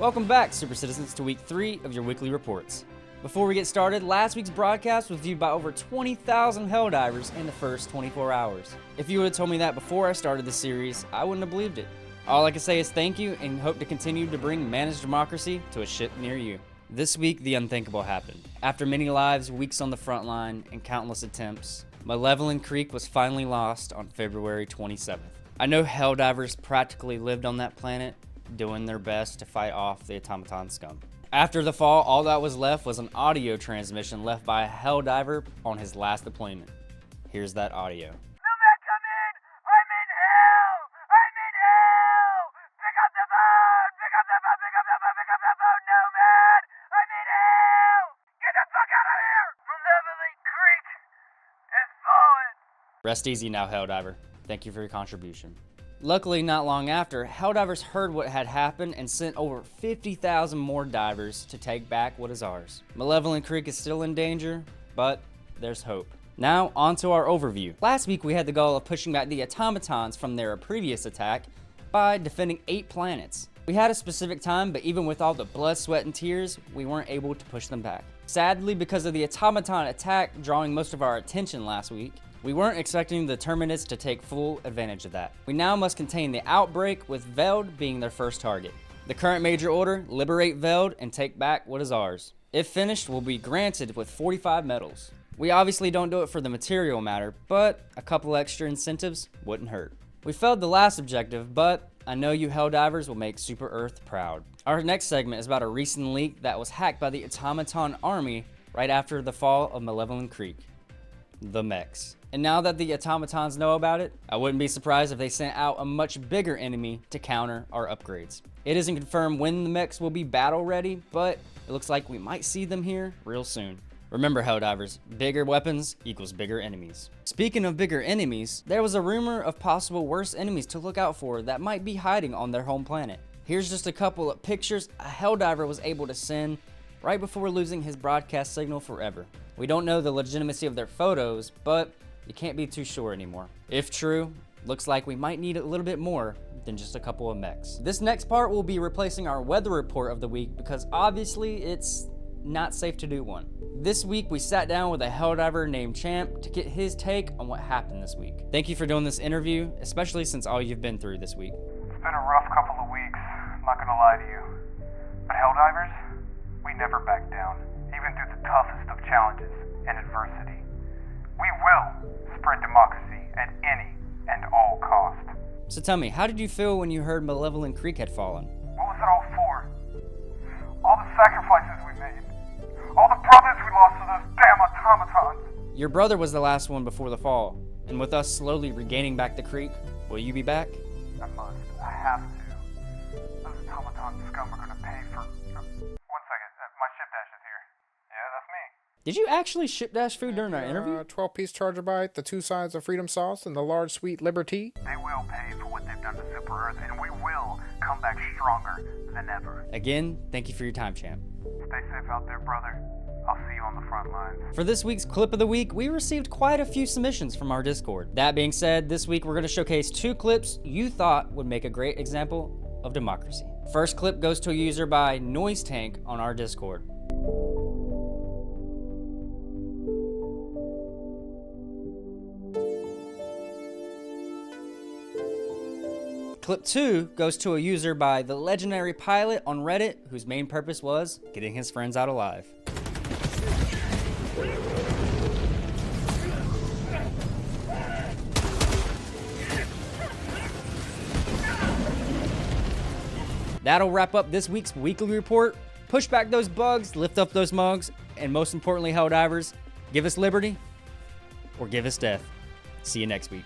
Welcome back, Super Citizens, to week 3 of your weekly reports. Before we get started, last week's broadcast was viewed by over 20,000 Helldivers in the first 24 hours. If you would have told me that before I started the series, I wouldn't have believed it. All I can say is thank you and hope to continue to bring managed democracy to a ship near you. This week, the unthinkable happened. After many lives, weeks on the front line, and countless attempts, Malevelon Creek was finally lost on February 27th. I know Helldivers practically lived on that planet, doing their best to fight off the Automaton scum. After the fall, all that was left was an audio transmission left by a Helldiver on his last deployment. Here's that audio. Nomad, come in! I'm in hell! I'm in hell! Pick up the phone! Pick up the phone! Pick up the phone! Pick up the phone, Nomad! I'm in hell! Get the fuck out of here! Malevelon Creek is falling! Rest easy now, Helldiver. Thank you for your contribution. Luckily, not long after, Helldivers heard what had happened and sent over 50,000 more divers to take back what is ours. Malevelon Creek is still in danger, but there's hope. Now, on to our overview. Last week, we had the goal of pushing back the Automatons from their previous attack by defending 8 planets. We had a specific time, but even with all the blood, sweat, and tears, we weren't able to push them back. Sadly, because of the Automaton attack drawing most of our attention last week, we weren't expecting the Terminids to take full advantage of that. We now must contain the outbreak, with Veld being their first target. The current major order: liberate Veld and take back what is ours. If finished, we'll be granted with 45 medals. We obviously don't do it for the material matter, but a couple extra incentives wouldn't hurt. We failed the last objective, but I know you Helldivers will make Super Earth proud. Our next segment is about a recent leak that was hacked by the Automaton army right after the fall of Malevelon Creek. The Mechs. And now that the Automatons know about it, I wouldn't be surprised if they sent out a much bigger enemy to counter our upgrades. It isn't confirmed when the Mechs will be battle ready, but it looks like we might see them here real soon. Remember, Helldivers, bigger weapons equals bigger enemies. Speaking of bigger enemies, there was a rumor of possible worse enemies to look out for that might be hiding on their home planet. Here's just a couple of pictures a Helldiver was able to send right before losing his broadcast signal forever. We don't know the legitimacy of their photos, but you can't be too sure anymore. If true, looks like we might need a little bit more than just a couple of mechs. This next part will be replacing our weather report of the week because obviously it's not safe to do one. This week we sat down with a Helldiver named Champ to get his take on what happened this week. Thank you for doing this interview, especially since all you've been through this week. It's been a rough couple of weeks, I'm not gonna lie to you. But Helldivers, we never back down, even through the toughest of challenges and adversity. We will spread democracy at any and all cost. So tell me, how did you feel when you heard Malevelon Creek had fallen? What was it all for? All the sacrifices we made. All the brothers we lost to those damn automatons. Your brother was the last one before the fall, and with us slowly regaining back the creek, will you be back? I must. I have to. Those automaton scum are gonna pay for... One second, my ship dash is here. Yeah, that's me. Did you actually ship dash food during our interview? 12-piece Charger Bite, the 2 sides of Freedom Sauce, and the large sweet Liberty. They will pay for what they've done to Super Earth, and we will come back stronger than ever. Again, thank you for your time, Champ. Stay safe out there, brother. I'll see you on the front lines. For this week's clip of the week, we received quite a few submissions from our Discord. That being said, this week we're going to showcase 2 clips you thought would make a great example of democracy. First clip goes to a user by Noise Tank on our Discord. Clip 2 goes to a user by the legendary pilot on Reddit, whose main purpose was getting his friends out alive. That'll wrap up this week's weekly report. Push back those bugs, lift up those mugs, and most importantly, Helldivers, give us liberty or give us death. See you next week.